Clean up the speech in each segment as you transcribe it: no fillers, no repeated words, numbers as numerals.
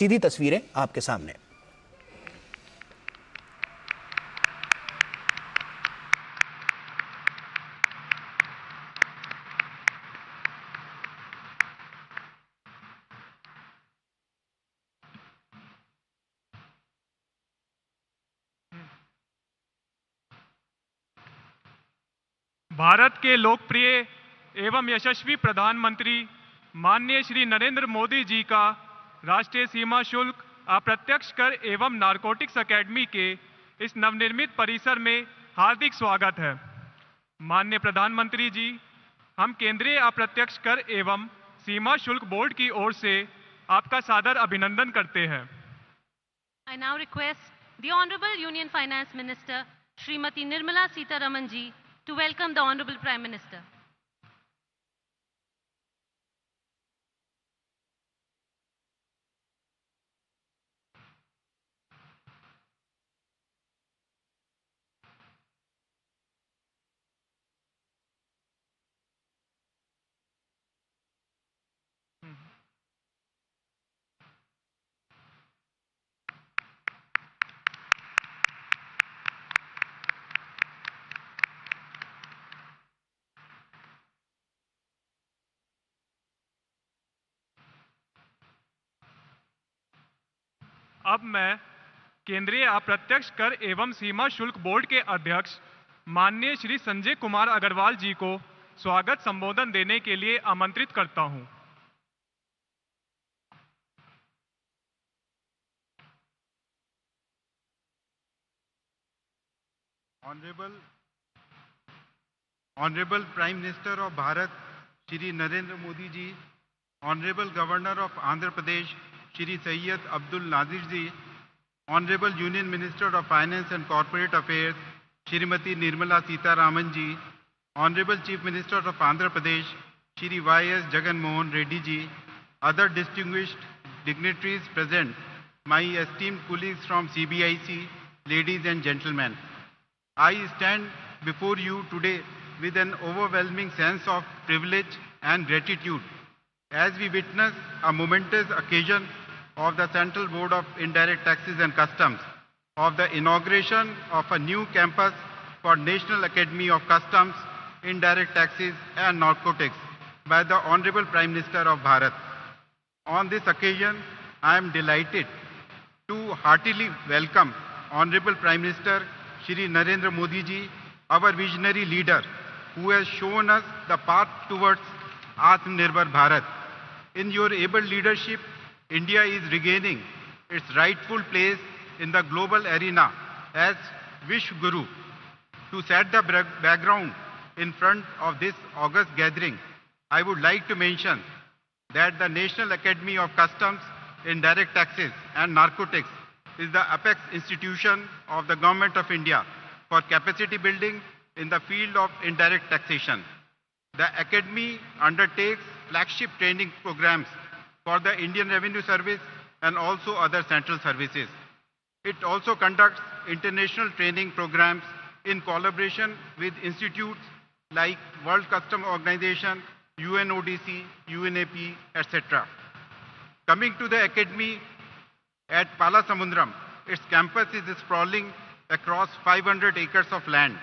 सीधी तस्वीरें आपके सामने। भारत के लोकप्रिय एवं यशस्वी प्रधानमंत्री माननीय श्री नरेंद्र मोदी जी का राष्ट्रीय सीमा शुल्क अप्रत्यक्ष कर एवं नारकोटिक्स एकेडमी के इस नवनिर्मित परिसर में हार्दिक स्वागत है। माननीय प्रधानमंत्री जी, हम केंद्रीय अप्रत्यक्ष कर एवं सीमा शुल्क बोर्ड की ओर से आपका सादर अभिनंदन करते हैं। I now request the Honorable Union Finance Minister, Srimati Nirmala Sitharaman ji, to welcome the Honorable Prime Minister. अब मैं केंद्रीय अप्रत्यक्ष कर एवं सीमा शुल्क बोर्ड के अध्यक्ष माननीय श्री संजय कुमार अग्रवाल जी को स्वागत संबोधन देने के लिए आमंत्रित करता हूं। Honorable Prime Minister of Bharat, Shri Narendra Modi ji, Honorable Governor of Andhra Pradesh, Shri Syed Abdul Nazir ji, Honorable Union Minister of Finance and Corporate Affairs, Shrimati Nirmala Sitharaman ji, Honorable Chief Minister of Andhra Pradesh, Shri Y.S. Jagan Mohan Reddy ji, other distinguished dignitaries present, my esteemed colleagues from CBIC, ladies and gentlemen, I stand before you today with an overwhelming sense of privilege and gratitude as we witness a momentous occasion of the Central Board of Indirect Taxes and Customs of the inauguration of a new campus for National Academy of Customs, Indirect Taxes and Narcotics by the Honorable Prime Minister of Bharat. On this occasion, I am delighted to heartily welcome Honorable Prime Minister Shri Narendra Modi ji, our visionary leader, who has shown us the path towards Atmanirbhar Bharat. In your able leadership, India is regaining its rightful place in the global arena as Wish Guru. To set the background in front of this august gathering, I would like to mention that the National Academy of Customs, Indirect Taxes and Narcotics is the apex institution of the Government of India for capacity building in the field of indirect taxation. The Academy undertakes flagship training programs for the Indian Revenue Service and also other central services. It also conducts international training programs in collaboration with institutes like World Customs Organization, UNODC, UNAP, etc. Coming to the Academy at Palasamundram, its campus is sprawling across 500 acres of land,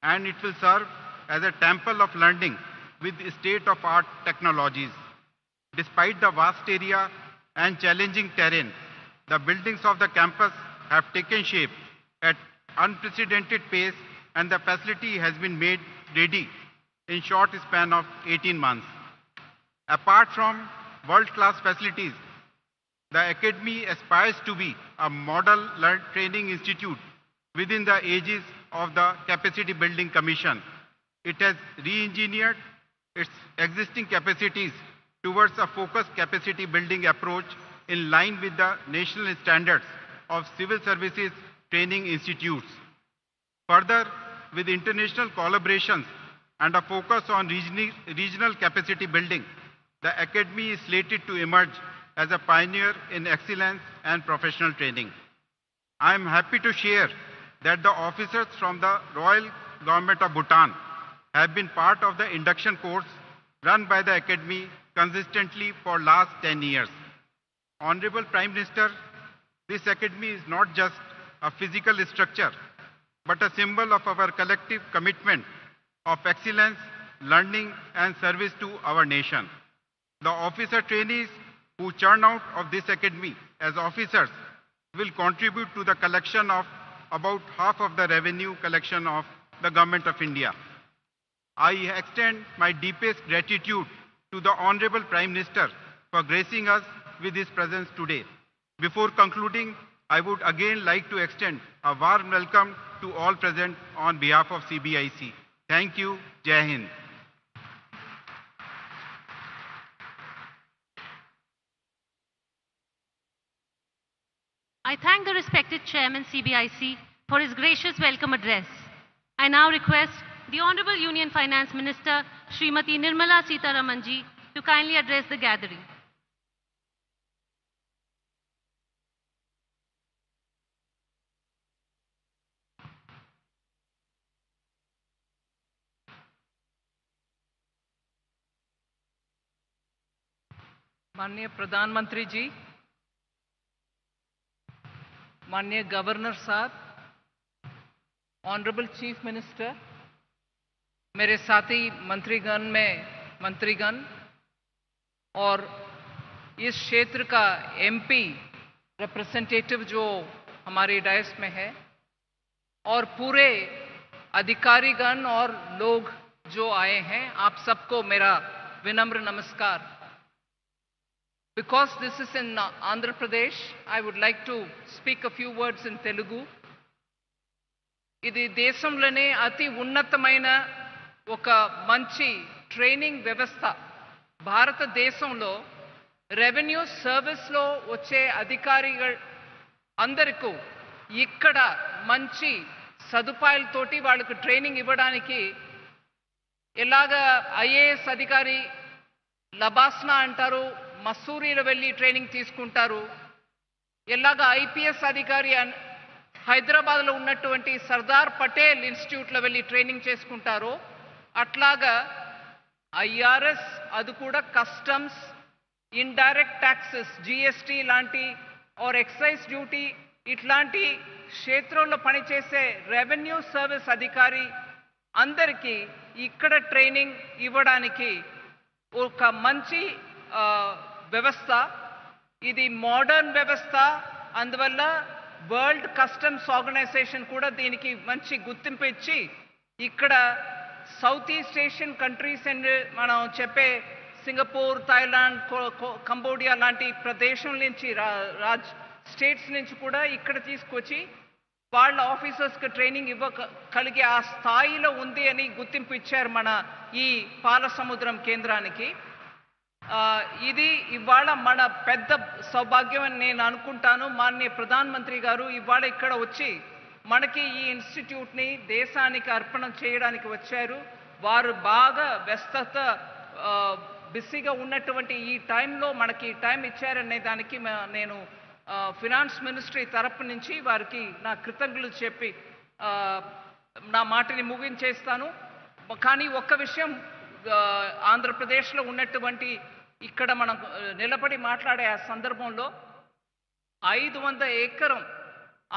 and it will serve as a temple of learning with state-of-art technologies. Despite the vast area and challenging terrain, the buildings of the campus have taken shape at unprecedented pace, and the facility has been made ready in short span of 18 months. Apart from world-class facilities, the Academy aspires to be a model training institute within the aegis of the Capacity Building Commission. It has re-engineered its existing capacities towards a focused capacity building approach in line with the national standards of civil services training institutes. Further, with international collaborations and a focus on regional capacity building, the Academy is slated to emerge as a pioneer in excellence and professional training. I am happy to share that the officers from the Royal Government of Bhutan have been part of the induction course run by the Academy consistently for last 10 years. Honorable Prime Minister, this academy is not just a physical structure, but a symbol of our collective commitment of excellence, learning and service to our nation. The officer trainees who churn out of this academy as officers will contribute to the collection of about half of the revenue collection of the Government of India. I extend my deepest gratitude to the Honorable Prime Minister for gracing us with his presence today. Before concluding, I would again like to extend a warm welcome to all present on behalf of CBIC. Thank you. Jai Hind. I thank the respected Chairman CBIC for his gracious welcome address. I now request the Honorable Union Finance Minister, Srimati Nirmala Sita Ramanji, to kindly address the gathering. माननीय प्रधानमंत्री जी, माननीय governor साहब, honourable chief minister, मेरे साथी मंत्रीगण और इस क्षेत्र का एमपी रिप्रेजेंटेटिव जो हमारे डायस में है और पूरे अधिकारीगण और लोग जो आए हैं, आप सबको मेरा विनम्र नमस्कार. Because this is in Andhra Pradesh, I would like to speak a few words in Telugu. ఇది దేశంలోనే అతి ఉన్నతమైన ఒక మంచి ట్రైనింగ్ వ్యవస్థ. భారతదేశంలో రెవెన్యూ సర్వీస్లో వచ్చే అధికారిகள் అందరికీ ఇక్కడ మంచి సదుపాయాలతోటి వాళ్ళకు ట్రైనింగ్ ఇవ్వడానికి ఎలాగా ఐఏఎస్ అధికారి లబాస్నా అంటారు, మసూరీలో వెళ్ళి ట్రైనింగ్ తీసుకుంటారు, ఎలాగా ఐపీఎస్ అధికారి హైదరాబాద్లో ఉన్నటువంటి సర్దార్ పటేల్ ఇన్స్టిట్యూట్లో వెళ్ళి ట్రైనింగ్ చేసుకుంటారో అట్లాగా ఐఆర్ఎస్, అది కూడా కస్టమ్స్, ఇండైరెక్ట్ ట్యాక్సెస్, జిఎస్టీ లాంటి ఆర్ ఎక్సైజ్ డ్యూటీ ఇట్లాంటి క్షేత్రంలో పనిచేసే రెవెన్యూ సర్వీస్ అధికారి అందరికీ ఇక్కడ ట్రైనింగ్ ఇవ్వడానికి ఒక మంచి వ్యవస్థ. ఇది మోడర్న్ వ్యవస్థ. అందువల్ల వరల్డ్ కస్టమ్స్ ఆర్గనైజేషన్ కూడా దీనికి మంచి గుర్తింపు ఇచ్చి ఇక్కడ south east Asian countries and మనం చెప్పే సింగపూర్, థాయిలాండ్, కంబోడియా లాంటి ప్రదేశం నుంచి స్టేట్స్ నుంచి కూడా ఇక్కడ తీసుకొచ్చి వాళ్ళ ఆఫీసర్స్కి ట్రైనింగ్ ఇవ్వగలిగే ఆ స్థాయిలో ఉంది అని గుర్తింపు ఇచ్చారు మన ఈ పాలసముద్రం కేంద్రానికి. ఇది ఇవాళ మన పెద్ద సౌభాగ్యం అని నేను అనుకుంటాను. మాననీయ ప్రధానమంత్రి గారు ఇవాళ ఇక్కడ వచ్చి మనకి ఈ ఇన్స్టిట్యూట్ని దేశానికి అర్పణ చేయడానికి వచ్చారు. వారు బాగా వ్యస్తత బిజీగా ఉన్నటువంటి ఈ టైంలో మనకి టైం ఇచ్చారనే దానికి నేను ఫినాన్స్ మినిస్ట్రీ తరపు నుంచి వారికి నా కృతజ్ఞతలు చెప్పి నా మాటని ముగించేస్తాను. కానీ ఒక్క విషయం, ఆంధ్రప్రదేశ్లో ఉన్నటువంటి ఇక్కడ మనం నిలబడి మాట్లాడే ఆ సందర్భంలో 500 ఎకరం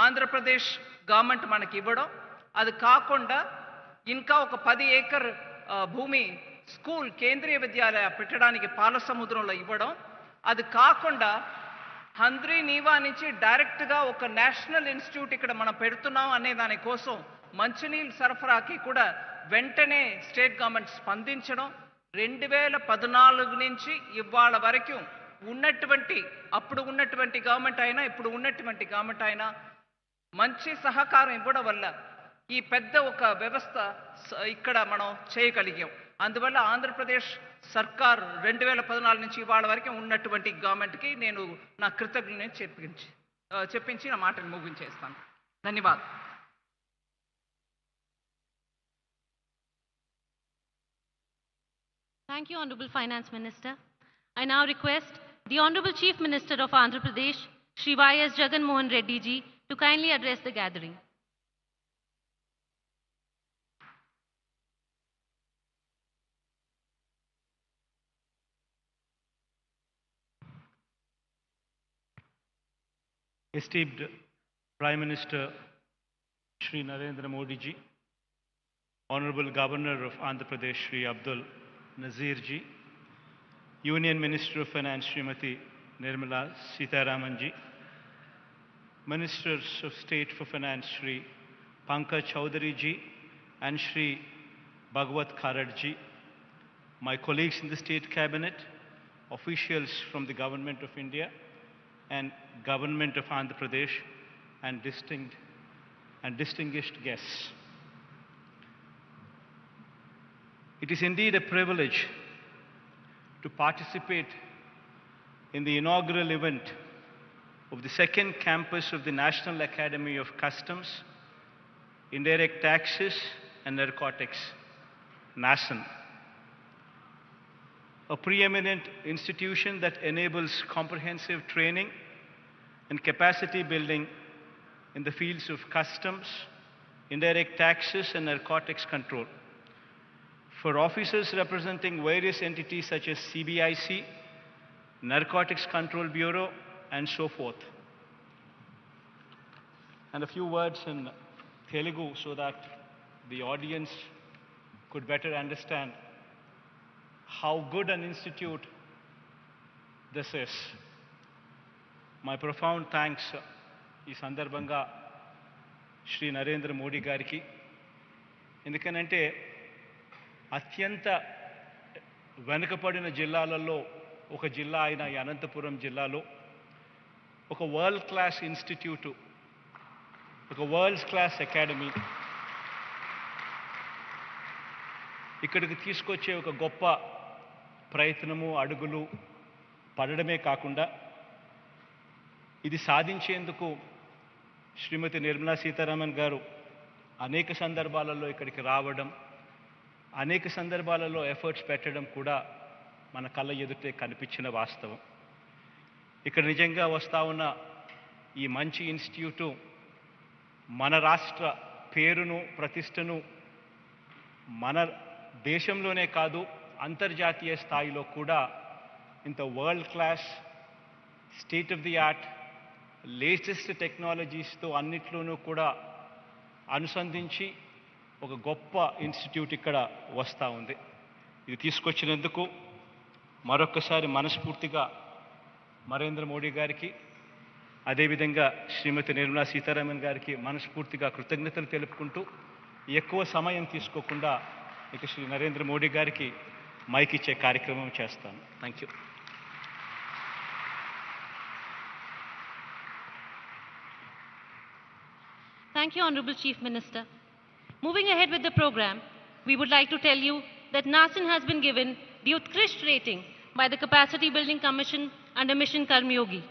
ఆంధ్రప్రదేశ్ గవర్నమెంట్ మనకి ఇవ్వడం, అది కాకుండా ఇంకా ఒక 10 ఏకర్ భూమి స్కూల్ కేంద్రీయ విద్యాలయ పెట్టడానికి పాలసముద్రంలో ఇవ్వడం, అది కాకుండా హంద్రీ నీవా నుంచి డైరెక్ట్గా ఒక నేషనల్ ఇన్స్టిట్యూట్ ఇక్కడ మనం పెడుతున్నాం అనే దానికోసం మంచినీళ్ళు సరఫరాకి కూడా వెంటనే స్టేట్ గవర్నమెంట్ స్పందించడం, 2014 నుంచి ఇవాళ వరకు ఉన్నటువంటి అప్పుడు ఉన్నటువంటి గవర్నమెంట్ అయినా ఇప్పుడు ఉన్నటువంటి గవర్నమెంట్ అయినా మంచి సహకారం ఇవ్వడం వల్ల ఈ పెద్ద ఒక వ్యవస్థ ఇక్కడ మనం చేయగలిగాం. అందువల్ల ఆంధ్రప్రదేశ్ సర్కార్ 2014 నుంచి ఇవాళ వరకు ఉన్నటువంటి గవర్నమెంట్కి నేను నా కృతజ్ఞతను చెప్పించి నా మాటను ముగించేస్తాను. ధన్యవాదాలు. Thank you, Honorable Finance Minister. I now request the Honorable Chief Minister of Andhra Pradesh, Shri Y.S. Jagan Mohan Reddy ji, to kindly address the gathering. Esteemed Prime Minister Shri Narendra Modi ji, Honorable Governor of Andhra Pradesh Shri Abdul Nazir ji, Union Minister of Finance Srimati Nirmala Sitharaman ji, Ministers of State for Finance Shri Pankaj Chaudhary ji and Shri Bhagwat Kharad ji, my colleagues in the State Cabinet, officials from the Government of India and Government of Andhra Pradesh, and distinguished guests. It is indeed a privilege to participate in the inaugural event of the second campus of the National Academy of Customs, Indirect Taxes and Narcotics, NACIN, a preeminent institution that enables comprehensive training and capacity building in the fields of customs, indirect taxes and narcotics control for officers representing various entities such as CBIC, Narcotics Control Bureau, and so forth. And a few words in Telugu so that the audience could better understand how good an institute this is. My profound thanks ఈ సందర్భంగా శ్రీ నరేంద్ర మోడీ గారికి, ఎందుకనంటే అత్యంత వెనుకబడిన జిల్లాలలో ఒక జిల్లా అయిన ఈ అనంతపురం జిల్లాలో ఒక వరల్డ్ క్లాస్ ఇన్స్టిట్యూట్, ఒక వరల్డ్ క్లాస్ అకాడమీ ఇక్కడికి తీసుకొచ్చే ఒక గొప్ప ప్రయత్నము, అడుగులు పడడమే కాకుండా ఇది సాధించేందుకు శ్రీమతి నిర్మలా సీతారామన్ గారు అనేక సందర్భాలలో ఇక్కడికి రావడం, అనేక సందర్భాలలో ఎఫర్ట్స్ పెట్టడం కూడా మన కళ్ళ ఎదుటే కనిపించిన వాస్తవం. ఇక్కడ నిజంగా వస్తూ ఉన్న ఈ మంచి ఇన్స్టిట్యూటు మన రాష్ట్ర పేరును, ప్రతిష్టను మన దేశంలోనే కాదు అంతర్జాతీయ స్థాయిలో కూడా ఇంత world class, state of the art, latest టెక్నాలజీస్తో అన్నిట్లోనూ కూడా అనుసంధించి ఒక గొప్ప ఇన్స్టిట్యూట్ ఇక్కడ వస్తూ ఉంది. ఇది తీసుకొచ్చినందుకు మరొక్కసారి మనస్ఫూర్తిగా నరేంద్ర మోడీ గారికి, అదేవిధంగా శ్రీమతి నిర్మలా సీతారామన్ గారికి మనస్ఫూర్తిగా కృతజ్ఞతలు తెలుపుకుంటూ ఎక్కువ సమయం తీసుకోకుండా ఇక శ్రీ నరేంద్ర మోడీ గారికి మైక్ ఇచ్చే కార్యక్రమం చేస్తాను. Thank you. Thank you, Honorable Chief Minister. Moving ahead with the program, we would like to tell you that NACIN has been given the Utkrisht rating by the Capacity Building Commission under Mission Karmyogi.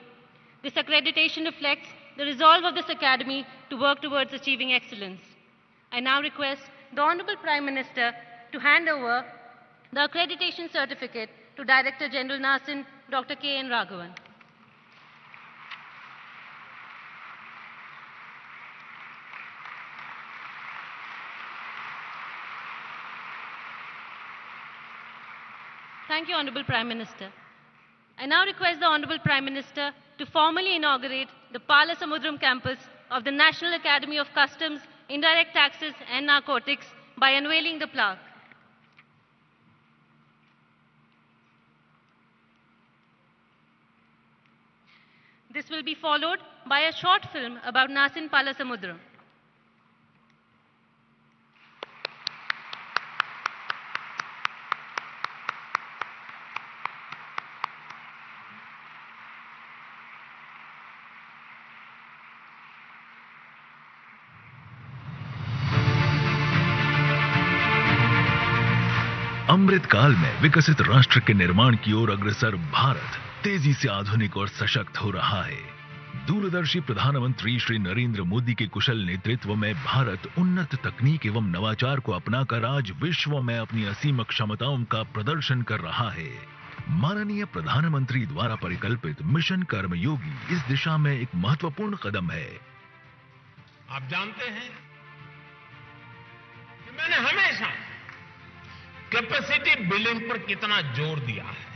This accreditation reflects the resolve of this academy to work towards achieving excellence. I now request the Honorable Prime Minister to hand over the accreditation certificate to Director General NACIN, Dr. K.N. Raghavan. Thank you, Honorable Prime Minister. I now request the Honorable Prime Minister to formally inaugurate the Palasamudram campus of the National Academy of Customs, Indirect Taxes and Narcotics by unveiling the plaque. This will be followed by a short film about NACIN Palasamudram. अमृत काल में विकसित राष्ट्र के निर्माण की ओर अग्रसर भारत तेजी से आधुनिक और सशक्त हो रहा है। दूरदर्शी प्रधानमंत्री श्री नरेंद्र मोदी के कुशल नेतृत्व में भारत उन्नत तकनीक एवं नवाचार को अपनाकर आज विश्व में अपनी असीम क्षमताओं का प्रदर्शन कर रहा है। माननीय प्रधानमंत्री द्वारा परिकल्पित मिशन कर्मयोगी इस दिशा में एक महत्वपूर्ण कदम है। आप जानते हैं कि मैंने हमेशा कैपेसिटी बिल्डिंग पर कितना जोर दिया है।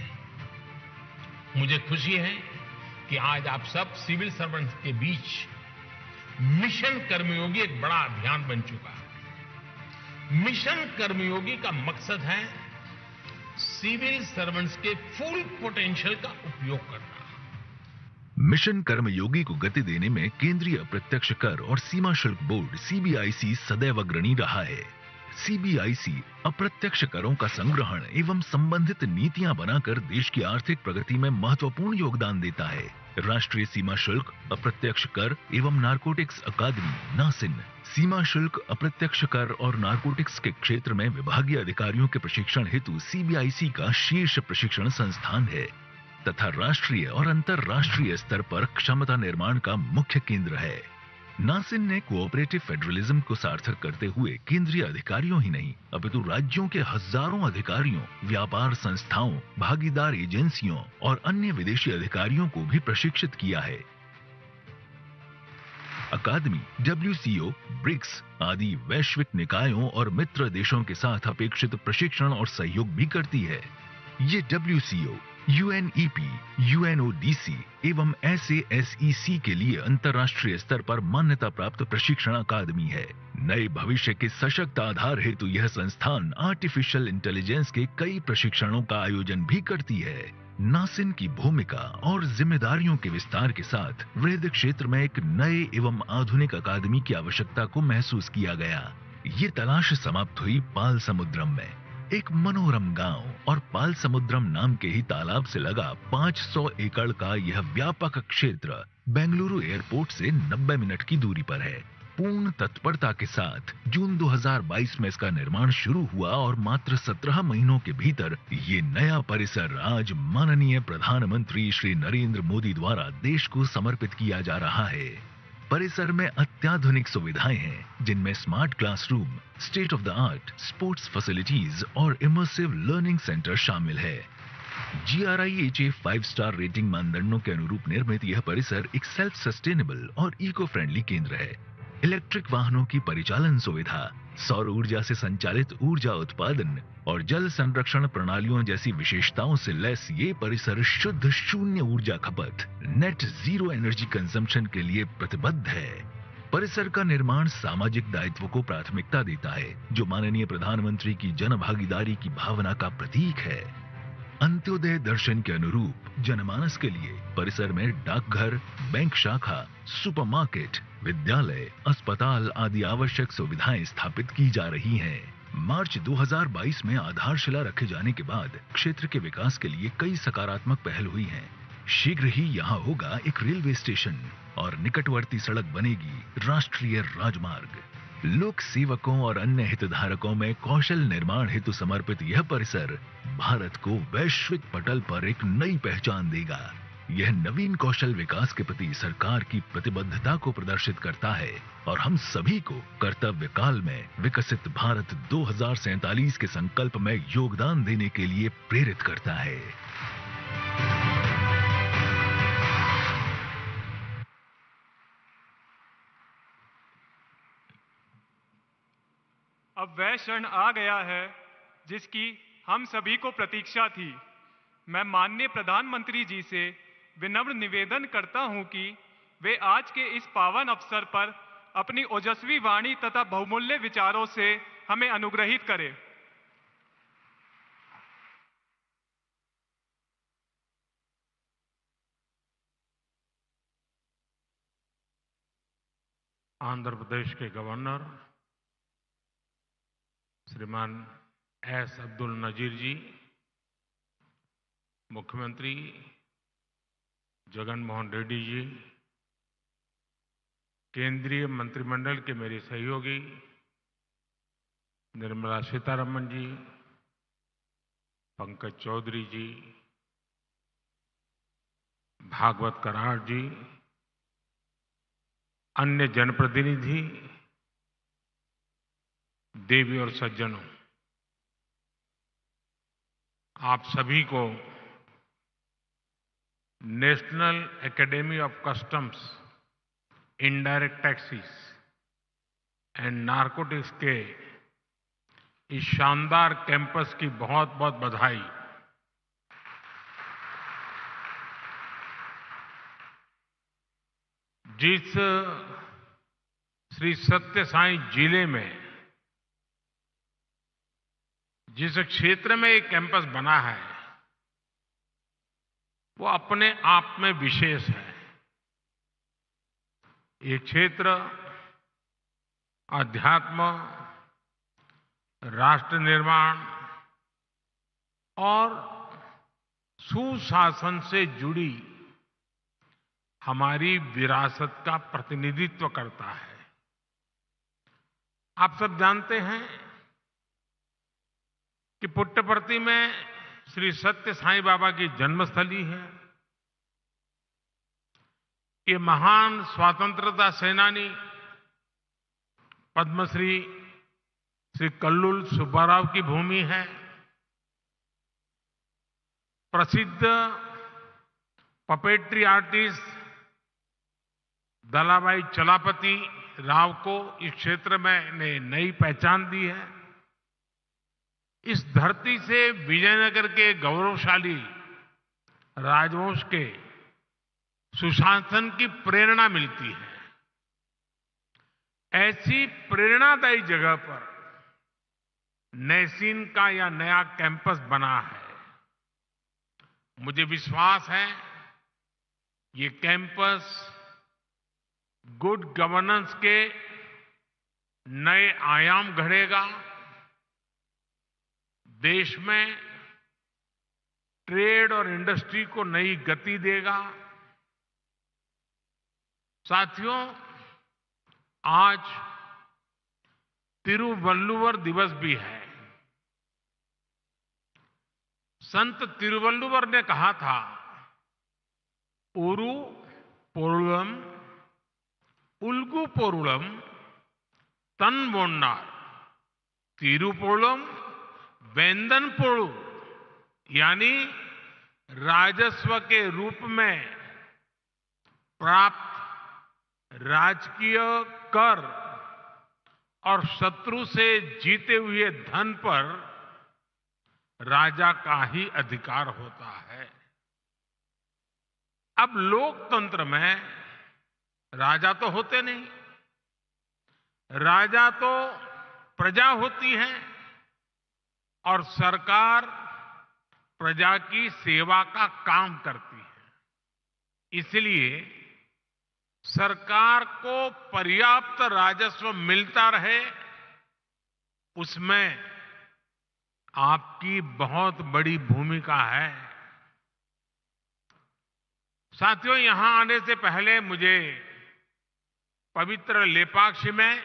मुझे खुशी है कि आज आप सब सिविल सर्वेंट्स के बीच मिशन कर्मयोगी एक बड़ा अभियान बन चुका है। मिशन कर्मयोगी का मकसद है सिविल सर्वेंट्स के फुल पोटेंशियल का उपयोग करना। मिशन कर्मयोगी को गति देने में केंद्रीय अप्रत्यक्ष कर और सीमा शुल्क बोर्ड सीबीआईसी सदैव अग्रणी रहा है। सीबीआईसी अप्रत्यक्ष करों का संग्रहण एवं संबंधित नीतियां बनाकर देश की आर्थिक प्रगति में महत्वपूर्ण योगदान देता है। राष्ट्रीय सीमा शुल्क, अप्रत्यक्ष कर एवं नारकोटिक्स अकादमी नासिन सीमा शुल्क, अप्रत्यक्ष कर और नारकोटिक्स के क्षेत्र में विभागीय अधिकारियों के प्रशिक्षण हेतु सीबीआईसी का शीर्ष प्रशिक्षण संस्थान है तथा राष्ट्रीय और अंतर्राष्ट्रीय स्तर पर क्षमता निर्माण का मुख्य केंद्र है। नासिन ने कोऑपरेटिव फेडरलिज्म को सार्थक करते हुए केंद्रीय अधिकारियों ही नहीं अपितु राज्यों के हजारों अधिकारियों, व्यापार संस्थाओं, भागीदार एजेंसियों और अन्य विदेशी अधिकारियों को भी प्रशिक्षित किया है। अकादमी WCO, ब्रिक्स आदि वैश्विक निकायों और मित्र देशों के साथ अपेक्षित प्रशिक्षण और सहयोग भी करती है। ये WCO, UNEP, UNODC एवं SASEC के लिए अंतर्राष्ट्रीय स्तर पर मान्यता प्राप्त प्रशिक्षण अकादमी है। नए भविष्य के सशक्त आधार हेतु यह संस्थान आर्टिफिशियल इंटेलिजेंस के कई प्रशिक्षणों का आयोजन भी करती है। नासिन की भूमिका और जिम्मेदारियों के विस्तार के साथ वृहद क्षेत्र में एक नए एवं आधुनिक अकादमी की आवश्यकता को महसूस किया गया। ये तलाश समाप्त हुई पाल समुद्रम में। एक मनोरम गांव और पाल समुद्रम नाम के ही तालाब से लगा 500 एकड़ का यह व्यापक क्षेत्र बेंगलुरु एयरपोर्ट से 90 मिनट की दूरी पर है। पूर्ण तत्परता के साथ जून 2022 में इसका निर्माण शुरू हुआ और मात्र 17 महीनों के भीतर ये नया परिसर आज माननीय प्रधानमंत्री श्री नरेंद्र मोदी द्वारा देश को समर्पित किया जा रहा है। परिसर में अत्याधुनिक सुविधाएं हैं जिनमें smart classroom, state of the art sports facilities और इमर्सिव लर्निंग सेंटर शामिल है। GRIHA 5 स्टार रेटिंग मानदंडों के अनुरूप निर्मित यह परिसर एक सेल्फ सस्टेनेबल और इको फ्रेंडली केंद्र है। इलेक्ट्रिक वाहनों की परिचालन सुविधा, सौर ऊर्जा से संचालित ऊर्जा उत्पादन और जल संरक्षण प्रणालियों जैसी विशेषताओं से लैस ये परिसर शुद्ध शून्य ऊर्जा खपत नेट जीरो एनर्जी कंजम्पशन के लिए प्रतिबद्ध है। परिसर का निर्माण सामाजिक दायित्व को प्राथमिकता देता है जो माननीय प्रधानमंत्री की जन भागीदारी की भावना का प्रतीक है। अंत्योदय दर्शन के अनुरूप जनमानस के लिए परिसर में डाकघर, बैंक शाखा, सुपरमार्केट, विद्यालय, अस्पताल आदि आवश्यक सुविधाएं स्थापित की जा रही हैं। मार्च 2022 में आधारशिला रखे जाने के बाद क्षेत्र के विकास के लिए कई सकारात्मक पहल हुई हैं। शीघ्र ही यहाँ होगा एक रेलवे स्टेशन और निकटवर्ती सड़क बनेगी राष्ट्रीय राजमार्ग। लोक सेवकों और अन्य हितधारकों में कौशल निर्माण हेतु समर्पित यह परिसर भारत को वैश्विक पटल पर एक नई पहचान देगा। यह नवीन कौशल विकास के प्रति सरकार की प्रतिबद्धता को प्रदर्शित करता है और हम सभी को कर्तव्य काल में विकसित भारत 2047 के संकल्प में योगदान देने के लिए प्रेरित करता है। अब वह क्षण आ गया है जिसकी हम सभी को प्रतीक्षा थी। मैं माननीय प्रधानमंत्री जी से विनम्र निवेदन करता हूं कि वे आज के इस पावन अवसर पर अपनी ओजस्वी वाणी तथा बहुमूल्य विचारों से हमें अनुग्रहित करें। आंध्र प्रदेश के गवर्नर श्रीमान एस अब्दुल नजीर जी, मुख्यमंत्री जगन मोहन रेड्डी जी, केंद्रीय मंत्रिमंडल के मेरे सहयोगी निर्मला सीतारमण जी, पंकज चौधरी जी, भागवत कराड़ जी, अन्य जनप्रतिनिधि, देवी और सज्जनों, आप सभी को national academy of customs, indirect taxes and narcotics के इस शानदार कैंपस की बहुत बहुत बधाई। जिस श्री सत्य साई जिले में जिस क्षेत्र में एक कैंपस बना है वो अपने आप में विशेष है। ये क्षेत्र अध्यात्म, राष्ट्र निर्माण और सुशासन से जुड़ी हमारी विरासत का प्रतिनिधित्व करता है। आप सब जानते हैं कि पुट्टपर्ती में श्री सत्य साईं बाबा की जन्मस्थली है। ये महान स्वतंत्रता सेनानी पद्मश्री श्री कल्लुल सुब्बाराव की भूमि है। प्रसिद्ध पपेट्री आर्टिस्ट दलाभाई चलापति राव को इस क्षेत्र में ने नई पहचान दी है। इस धरती से विजयनगर के गौरवशाली राजवंश के सुशासन की प्रेरणा मिलती है। ऐसी प्रेरणादायी जगह पर नैसीन का यह नया कैंपस बना है। मुझे विश्वास है ये कैंपस गुड गवर्नेंस के नए आयाम गढ़ेगा, देश में ट्रेड और इंडस्ट्री को नई गति देगा। साथियों, आज तिरुवल्लुवर दिवस भी है। संत तिरुवल्लुवर ने कहा था, ओरू पोरुलम उल्गु पोरुलम तन बोन्नार तिरुपोलम वेंदन पोड़ू, यानी राजस्व के रूप में प्राप्त राजकीय कर और शत्रु से जीते हुए धन पर राजा का ही अधिकार होता है। अब लोकतंत्र में राजा तो होते नहीं, राजा तो प्रजा होती है और सरकार प्रजा की सेवा का काम करती है। इसलिए सरकार को पर्याप्त राजस्व मिलता रहे, उसमें आपकी बहुत बड़ी भूमिका है। साथियों, यहां आने से पहले मुझे पवित्र लेपाक्षी में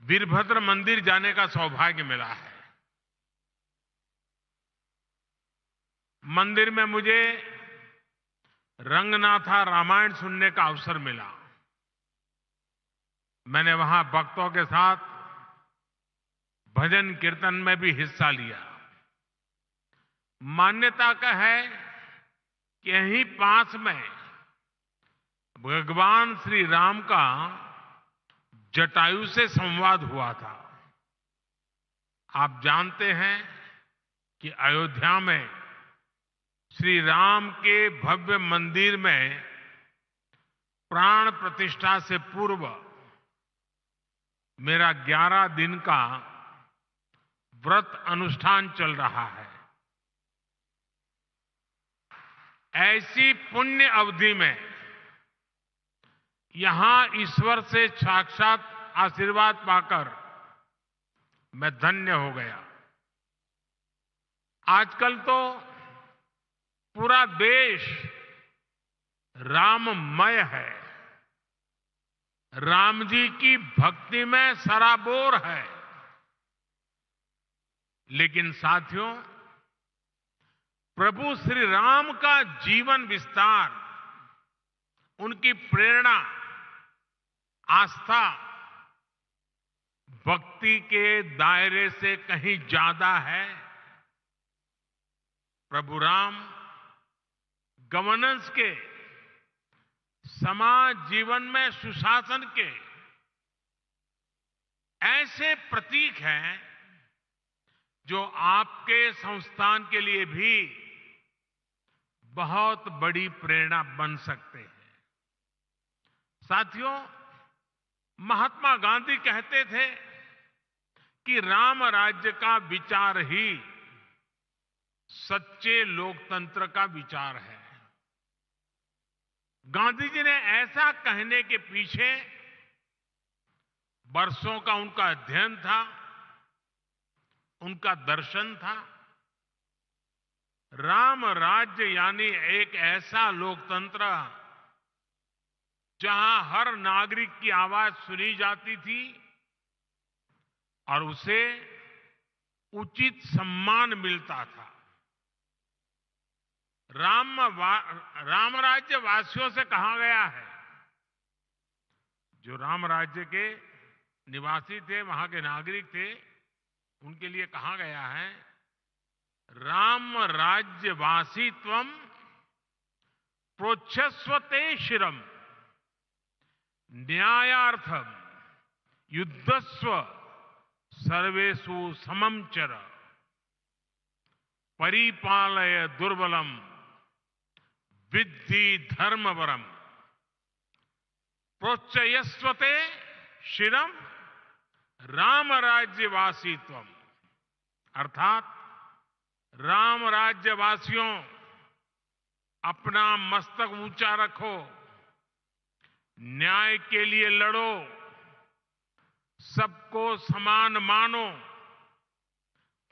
वीरभद्र मंदिर जाने का सौभाग्य मिला है। मंदिर में मुझे रंगनाथा रामायण सुनने का अवसर मिला। मैंने वहां भक्तों के साथ भजन कीर्तन में भी हिस्सा लिया। मान्यता का है कि यहीं पास में भगवान श्री राम का जटायु से संवाद हुआ था। आप जानते हैं कि अयोध्या में श्री राम के भव्य मंदिर में प्राण प्रतिष्ठा से पूर्व मेरा 11 दिन का व्रत अनुष्ठान चल रहा है। ऐसी पुण्य अवधि में यहां ईश्वर से साक्षात आशीर्वाद पाकर मैं धन्य हो गया। आजकल तो पूरा देश राममय है, राम जी की भक्ति में सराबोर है। लेकिन साथियों, प्रभु श्री राम का जीवन विस्तार, उनकी प्रेरणा, आस्था भक्ति के दायरे से कहीं ज्यादा है। प्रभु राम गवर्नेंस के, समाज जीवन में सुशासन के ऐसे प्रतीक हैं जो आपके संस्थान के लिए भी बहुत बड़ी प्रेरणा बन सकते हैं। साथियों, महात्मा गांधी कहते थे कि राम राज्य का विचार ही सच्चे लोकतंत्र का विचार है। गांधी जी ने ऐसा कहने के पीछे बरसों का उनका अध्ययन था, उनका दर्शन था। राम राज्य यानी एक ऐसा लोकतंत्र जहां हर नागरिक की आवाज सुनी जाती थी और उसे उचित सम्मान मिलता था। राम राज्य वासियों से कहा गया है, जो राम राज्य के निवासी थे, वहां के नागरिक थे, उनके लिए कहा गया है, राम राज्य वासित्वम प्रोच्छस्वते शिरम न्यायार्थम युद्धस्व सर्वेषु समम चर परिपालय दुर्बलम विद्धि धर्मवरम प्रोच्चयस्वते शिरम राम राज्यवासीत्वम। अर्थात राम राज्यवासियों, अपना मस्तक ऊंचा रखो, न्याय के लिए लड़ो, सबको समान मानो,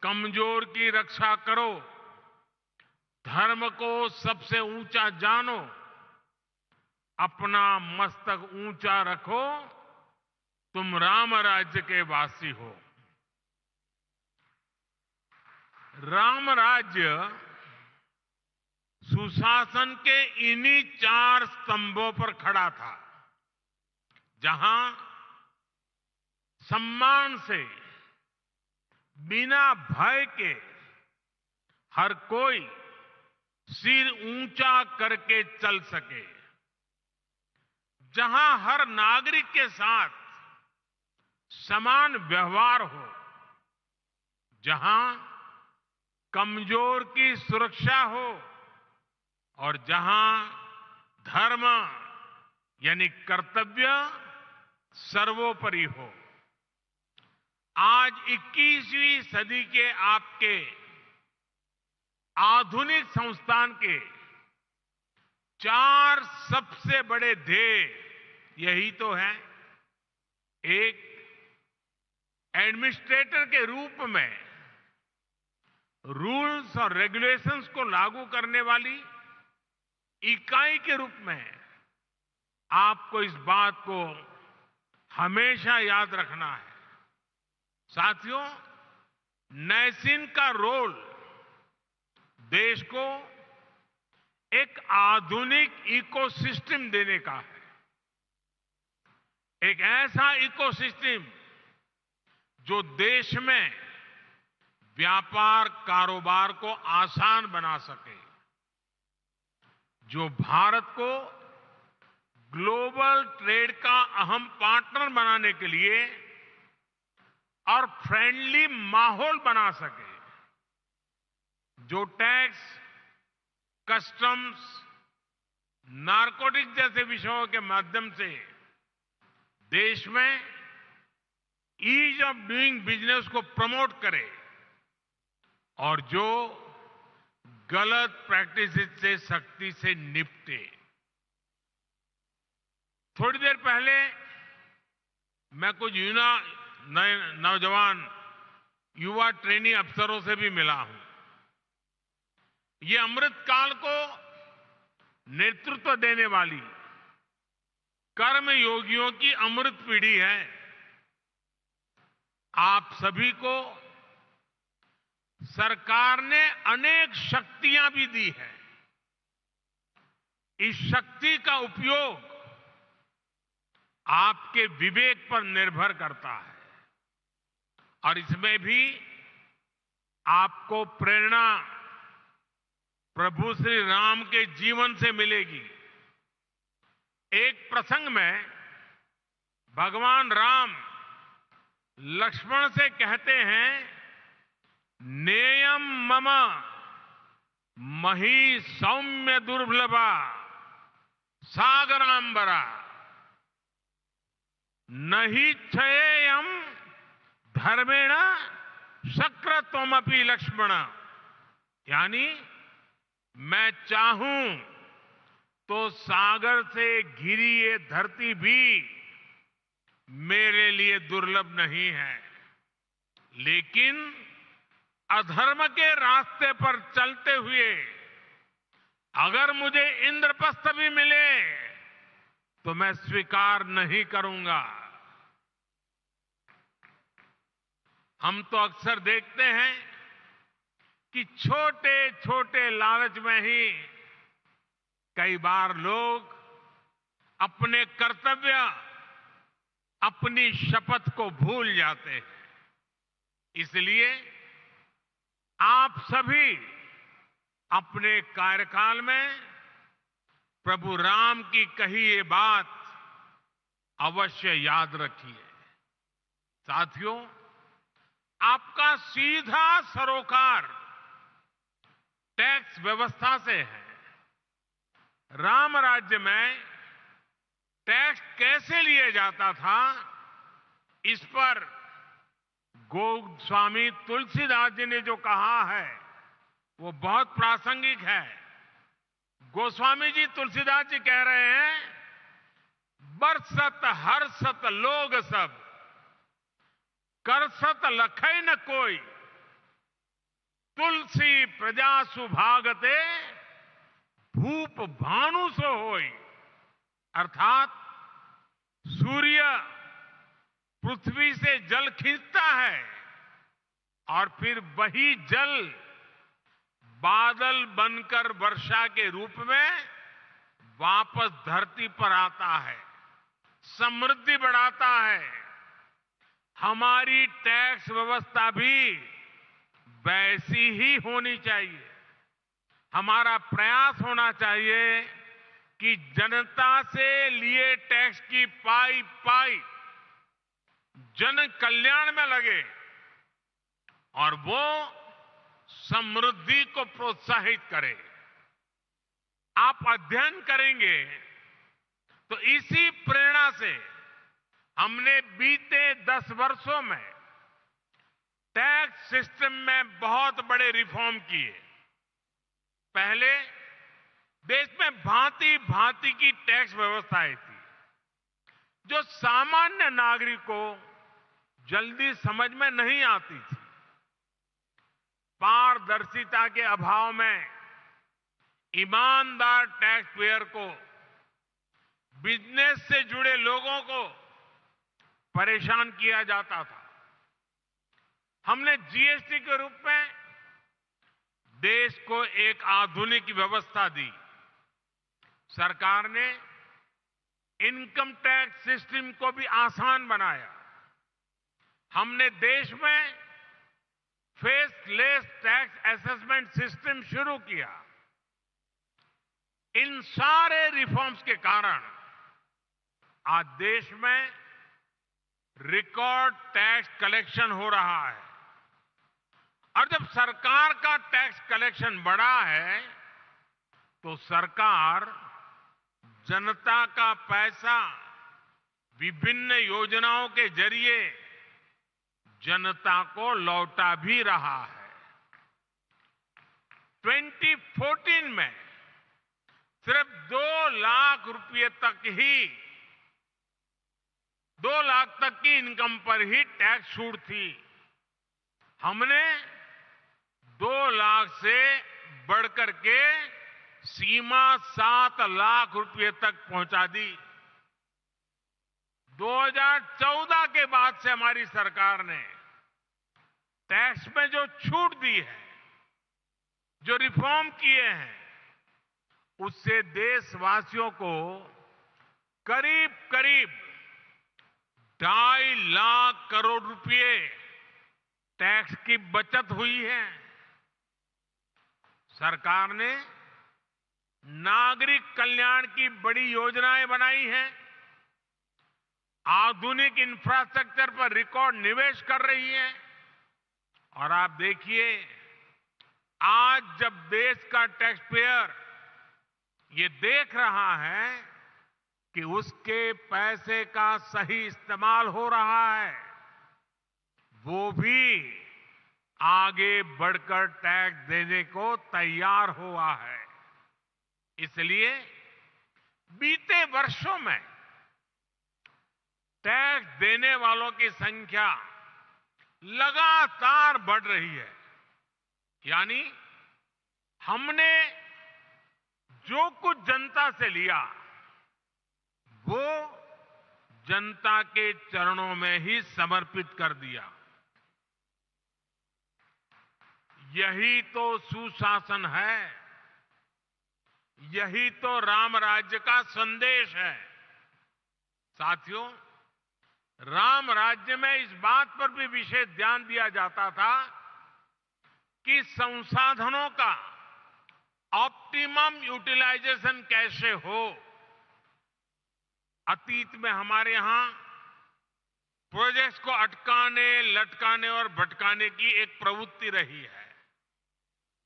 कमजोर की रक्षा करो, धर्म को सबसे ऊंचा जानो, अपना मस्तक ऊंचा रखो, तुम राम राज्य के वासी हो। राम राज्य सुशासन के इन्हीं 4 स्तंभों पर खड़ा था, जहां सम्मान से, बिना भय के हर कोई सिर ऊंचा करके चल सके, जहां हर नागरिक के साथ समान व्यवहार हो, जहां कमजोर की सुरक्षा हो और जहां धर्म यानी कर्तव्य सर्वोपरि हो। आज 21वीं सदी के आपके आधुनिक संस्थान के 4 सबसे बड़े ध्येय यही तो है। एक, एडमिनिस्ट्रेटर के रूप में रूल्स और रेगुलेशंस को लागू करने वाली इकाई के रूप में आपको इस बात को हमेशा याद रखना है। साथियों, नैसिन का रोल देश को एक आधुनिक इकोसिस्टम देने का है। एक ऐसा इकोसिस्टम जो देश में व्यापार कारोबार को आसान बना सके, जो भारत को ग्लोबल ट्रेड का अहम पार्टनर बनाने के लिए और फ्रेंडली माहौल बना सके, जो टैक्स, कस्टम्स, नारकोटिक जैसे विषयों के माध्यम से देश में ईज ऑफ डूइंग बिजनेस को प्रमोट करे और जो गलत प्रैक्टिसेस से सख्ती से निपटे। थोड़ी देर पहले मैं कुछ नौजवान युवा ट्रेनी अफसरों से भी मिला हूं। ये अमृत काल को नेतृत्व देने वाली कर्म योगियों की अमृत पीढ़ी है। आप सभी को सरकार ने अनेक शक्तियां भी दी है। इस शक्ति का उपयोग आपके विवेक पर निर्भर करता है और इसमें भी आपको प्रेरणा प्रभु श्री राम के जीवन से मिलेगी। एक प्रसंग में भगवान राम लक्ष्मण से कहते हैं, नेयम मम मही सौम्य दुर्लभा सागरांबरा नहि छयेयम धर्मेण शक्रत्वमपि लक्ष्मण, यानी मैं चाहूं तो सागर से घिरी ये धरती भी मेरे लिए दुर्लभ नहीं है, लेकिन अधर्म के रास्ते पर चलते हुए अगर मुझे इंद्रप्रस्थ भी मिले तो मैं स्वीकार नहीं करूंगा। हम तो अक्सर देखते हैं कि छोटे छोटे लालच में ही कई बार लोग अपने कर्तव्य, अपनी शपथ को भूल जाते हैं। इसलिए आप सभी अपने कार्यकाल में प्रभु राम की कही ये बात अवश्य याद रखिए। साथियों, आपका सीधा सरोकार टैक्स व्यवस्था से है। राम राज्य में टैक्स कैसे लिया जाता था, इस पर गोस्वामी तुलसीदास जी ने जो कहा है वो बहुत प्रासंगिक है। गोस्वामी जी तुलसीदास जी कह रहे हैं, बरसत हर्षत लोग सब, करसत लखै न कोई, तुलसी प्रजा सुभागते, भूप भानु सो होई। अर्थात सूर्य पृथ्वी से जल खींचता है और फिर वही जल बादल बनकर वर्षा के रूप में वापस धरती पर आता है, समृद्धि बढ़ाता है। हमारी टैक्स व्यवस्था भी वैसी ही होनी चाहिए। हमारा प्रयास होना चाहिए कि जनता से लिए टैक्स की पाई पाई जन कल्याण में लगे और वो समृद्धि को प्रोत्साहित करे। आप अध्ययन करेंगे तो इसी प्रेरणा से हमने बीते 10 वर्षों में टैक्स सिस्टम में बहुत बड़े रिफॉर्म किए। पहले देश में भांति भांति की टैक्स व्यवस्थाएं थी जो सामान्य नागरिक को जल्दी समझ में नहीं आती थी। पारदर्शिता के अभाव में ईमानदार टैक्स पेयर को, बिजनेस से जुड़े लोगों को परेशान किया जाता था। हमने जीएसटी के रूप में देश को एक आधुनिक व्यवस्था दी। सरकार ने इनकम टैक्स सिस्टम को भी आसान बनाया। हमने देश में फेसलेस टैक्स असेसमेंट सिस्टम शुरू किया। इन सारे रिफॉर्म्स के कारण आज देश में रिकॉर्ड टैक्स कलेक्शन हो रहा है। और जब सरकार का टैक्स कलेक्शन बढ़ा है तो सरकार जनता का पैसा विभिन्न योजनाओं के जरिए जनता को लौटा भी रहा है। 2014 में सिर्फ 2 लाख रुपए तक ही 2 लाख तक की इनकम पर ही टैक्स छूट थी। हमने 2 लाख से बढ़कर के सीमा 7 लाख रुपए तक पहुंचा दी। 2014 के बाद से हमारी सरकार ने टैक्स में जो छूट दी है, जो रिफॉर्म किए हैं, उससे देशवासियों को करीब करीब 2.5 लाख करोड़ रुपए टैक्स की बचत हुई है। सरकार ने नागरिक कल्याण की बड़ी योजनाएं बनाई हैं। आधुनिक इंफ्रास्ट्रक्चर पर रिकॉर्ड निवेश कर रही है। और आप देखिए, आज जब देश का टैक्स पेयर ये देख रहा है कि उसके पैसे का सही इस्तेमाल हो रहा है, वो भी आगे बढ़कर टैक्स देने को तैयार हुआ है। इसलिए बीते वर्षों में टैक्स देने वालों की संख्या लगातार बढ़ रही है। यानी हमने जो कुछ जनता से लिया वो जनता के चरणों में ही समर्पित कर दिया। यही तो सुशासन है, यही तो राम राज्य का संदेश है। साथियों, राम राज्य में इस बात पर भी विशेष ध्यान दिया जाता था कि संसाधनों का ऑप्टिमम यूटिलाइजेशन कैसे हो। अतीत में हमारे यहां प्रोजेक्ट्स को अटकाने, लटकाने और भटकाने की एक प्रवृत्ति रही है।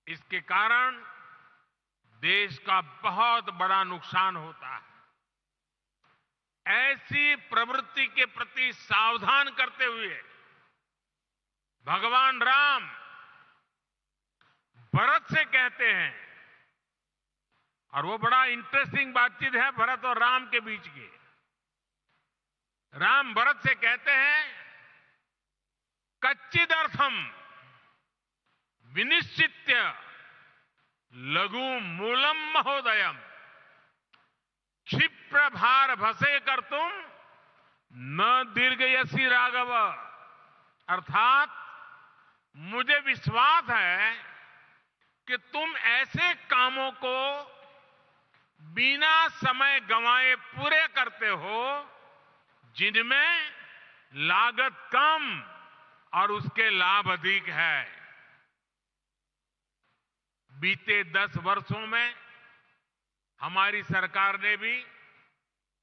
इसके कारण देश का बहुत बड़ा नुकसान होता है। ऐसी प्रवृत्ति के प्रति सावधान करते हुए भगवान राम भरत से कहते हैं, और वो बड़ा इंटरेस्टिंग बातचीत है भरत और राम के बीच की। राम भरत से कहते हैं, कच्चिदर्थम विनिश्चित्य लघु मूलम महोदयम क्षिप्र भार भसे कर तुम न दीर्घयसी राघव। अर्थात मुझे विश्वास है कि तुम ऐसे कामों को बिना समय गंवाए पूरे करते हो जिनमें लागत कम और उसके लाभ अधिक है। बीते 10 वर्षों में हमारी सरकार ने भी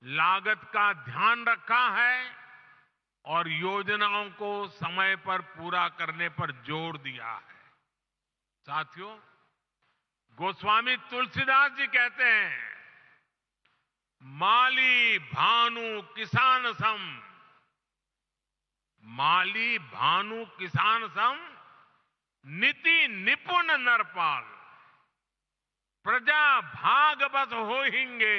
लागत का ध्यान रखा है और योजनाओं को समय पर पूरा करने पर जोर दिया है। साथियों, गोस्वामी तुलसीदास जी कहते हैं, माली भानु किसान सम, माली भानु किसान सम नीति निपुण नरपाल, प्रजा भाग बस होहिंगे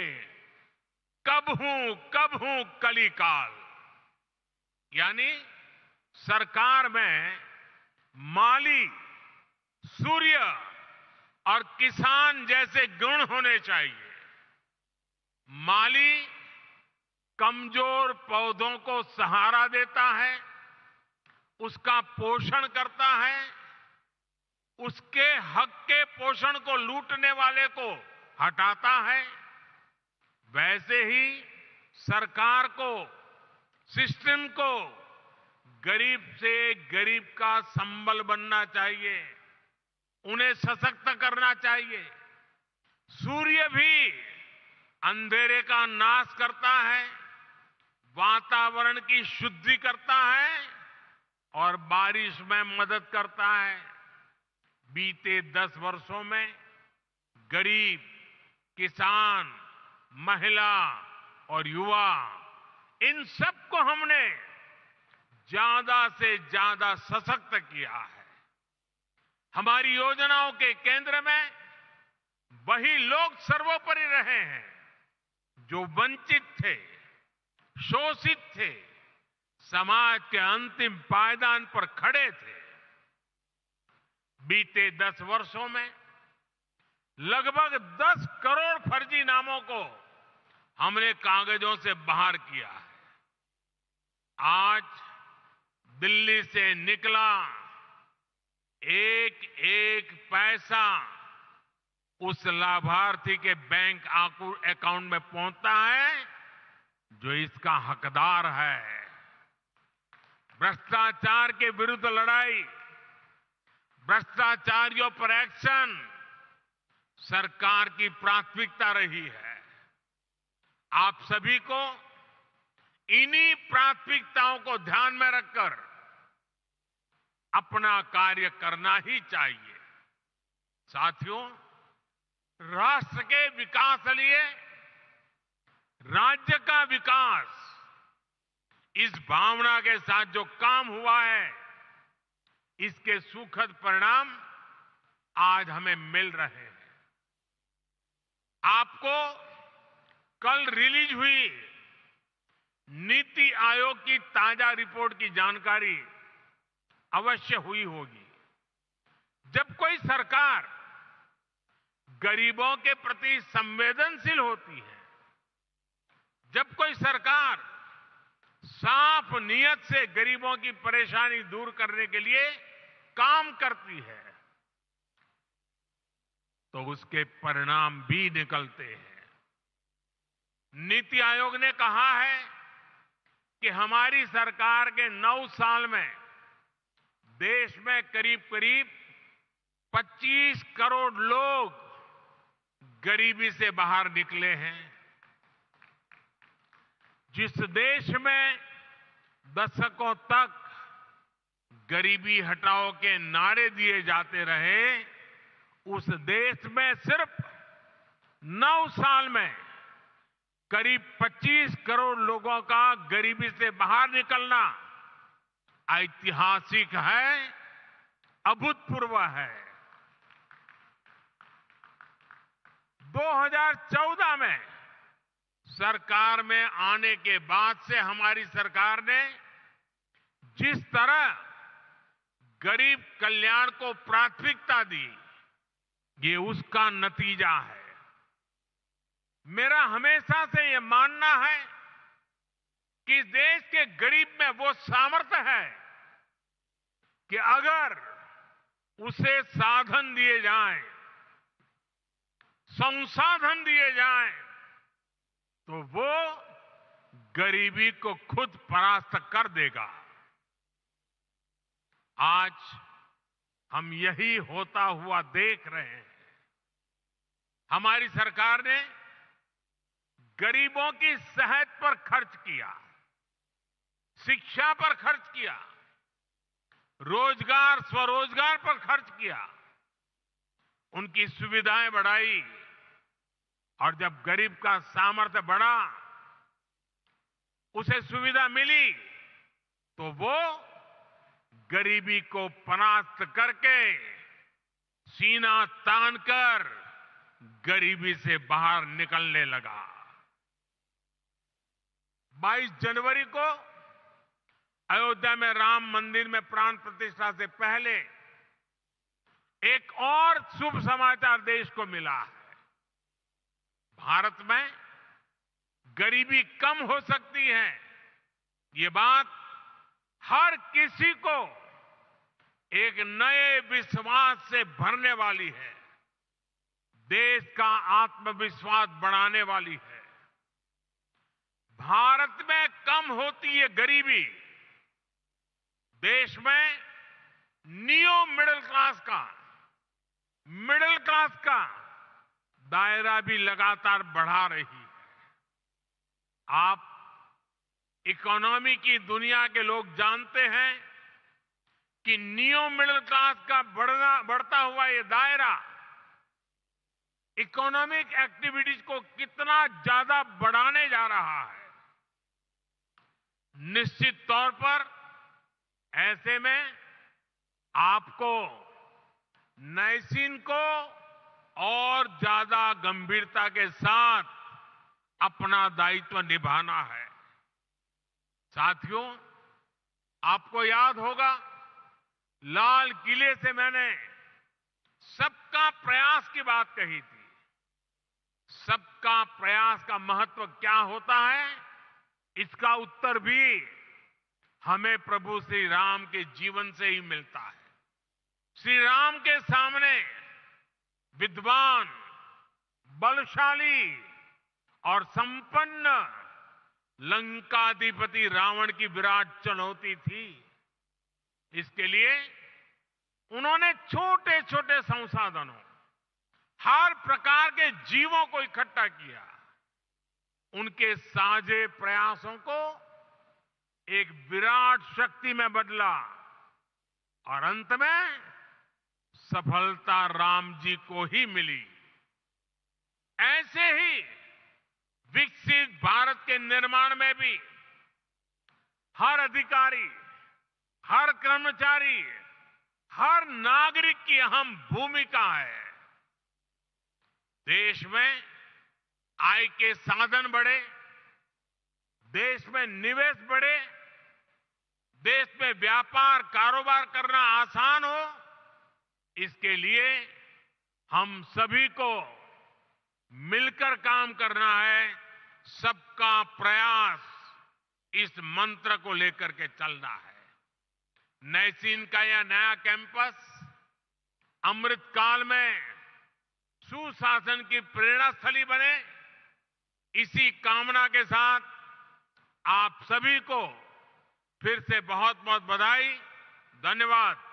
कबहू कलिकाल। यानी सरकार में माली, सूर्य और किसान जैसे गुण होने चाहिए। माली कमजोर पौधों को सहारा देता है, उसका पोषण करता है, उसके हक के पोषण को लूटने वाले को हटाता है। वैसे ही सरकार को, सिस्टम को गरीब से गरीब का संबल बनना चाहिए, उन्हें सशक्त करना चाहिए। सूर्य भी अंधेरे का नाश करता है, वातावरण की शुद्धि करता है और बारिश में मदद करता है। बीते 10 वर्षों में गरीब, किसान, महिला और युवा, इन सबको हमने ज्यादा से ज्यादा सशक्त किया है। हमारी योजनाओं के केंद्र में वही लोग सर्वोपरि रहे हैं जो वंचित थे, शोषित थे, समाज के अंतिम पायदान पर खड़े थे। बीते 10 वर्षों में लगभग 10 करोड़ फर्जी नामों को हमने कागजों से बाहर किया है। आज दिल्ली से निकला एक एक पैसा उस लाभार्थी के बैंक अकाउंट में पहुंचता है जो इसका हकदार है। भ्रष्टाचार के विरुद्ध लड़ाई, भ्रष्टाचारियों पर एक्शन सरकार की प्राथमिकता रही है। आप सभी को इन्हीं प्राथमिकताओं को ध्यान में रखकर अपना कार्य करना ही चाहिए। साथियों, राष्ट्र के विकास के लिए राज्य का विकास, इस भावना के साथ जो काम हुआ है, इसके सुखद परिणाम आज हमें मिल रहे हैं। आपको कल रिलीज हुई नीति आयोग की ताजा रिपोर्ट की जानकारी अवश्य हुई होगी। जब कोई सरकार गरीबों के प्रति संवेदनशील होती है, जब कोई सरकार साफ नीयत से गरीबों की परेशानी दूर करने के लिए काम करती है, तो उसके परिणाम भी निकलते हैं। नीति आयोग ने कहा है कि हमारी सरकार के 9 साल में देश में करीब करीब 25 करोड़ लोग गरीबी से बाहर निकले हैं। जिस देश में दशकों तक गरीबी हटाओ के नारे दिए जाते रहे, उस देश में सिर्फ 9 साल में करीब 25 करोड़ लोगों का गरीबी से बाहर निकलना ऐतिहासिक है, अभूतपूर्व है। 2014 में सरकार में आने के बाद से हमारी सरकार ने जिस तरह गरीब कल्याण को प्राथमिकता दी, ये उसका नतीजा है। मेरा हमेशा से ये मानना है कि देश के गरीब में वो सामर्थ्य है कि अगर उसे साधन दिए जाएं, संसाधन दिए जाएं, तो वो गरीबी को खुद परास्त कर देगा। आज हम यही होता हुआ देख रहे हैं। हमारी सरकार ने गरीबों की सेहत पर खर्च किया, शिक्षा पर खर्च किया, रोजगार स्वरोजगार पर खर्च किया, उनकी सुविधाएं बढ़ाई, और जब गरीब का सामर्थ्य बढ़ा, उसे सुविधा मिली, तो वो गरीबी को परास्त करके सीना तानकर गरीबी से बाहर निकलने लगा। 22 जनवरी को अयोध्या में राम मंदिर में प्राण प्रतिष्ठा से पहले एक और शुभ समाचार देश को मिला है। भारत में गरीबी कम हो सकती है, ये बात हर किसी को एक नए विश्वास से भरने वाली है, देश का आत्मविश्वास बढ़ाने वाली है। भारत में कम होती है गरीबी, देश में नियो मिडिल क्लास का दायरा भी लगातार बढ़ा रही है। आप इकोनॉमी की दुनिया के लोग जानते हैं कि नियो मिडिल क्लास का बढ़ता हुआ ये दायरा इकोनॉमिक एक्टिविटीज को कितना ज्यादा बढ़ाने जा रहा है। निश्चित तौर पर ऐसे में आपको नैसीन को और ज्यादा गंभीरता के साथ अपना दायित्व निभाना है। साथियों, आपको याद होगा, लाल किले से मैंने सबका प्रयास की बात कही थी। सबका प्रयास का महत्व क्या होता है, इसका उत्तर भी हमें प्रभु श्री राम के जीवन से ही मिलता है। श्री राम के सामने विद्वान, बलशाली और संपन्न लंकाधिपति रावण की विराट चुनौती थी। इसके लिए उन्होंने छोटे छोटे संसाधनों, हर प्रकार के जीवों को इकट्ठा किया, उनके साझे प्रयासों को एक विराट शक्ति में बदला, और अंत में सफलता राम जी को ही मिली। ऐसे ही विकसित भारत के निर्माण में भी हर अधिकारी, हर कर्मचारी, हर नागरिक की अहम भूमिका है। देश में आय के साधन बढ़े, देश में निवेश बढ़े, देश में व्यापार कारोबार करना आसान हो, इसके लिए हम सभी को मिलकर काम करना है। सबका प्रयास, इस मंत्र को लेकर के चलना है। नैसीन का यह नया कैंपस अमृतकाल में सुशासन की प्रेरणा स्थली बने, इसी कामना के साथ आप सभी को फिर से बहुत बहुत बधाई, धन्यवाद।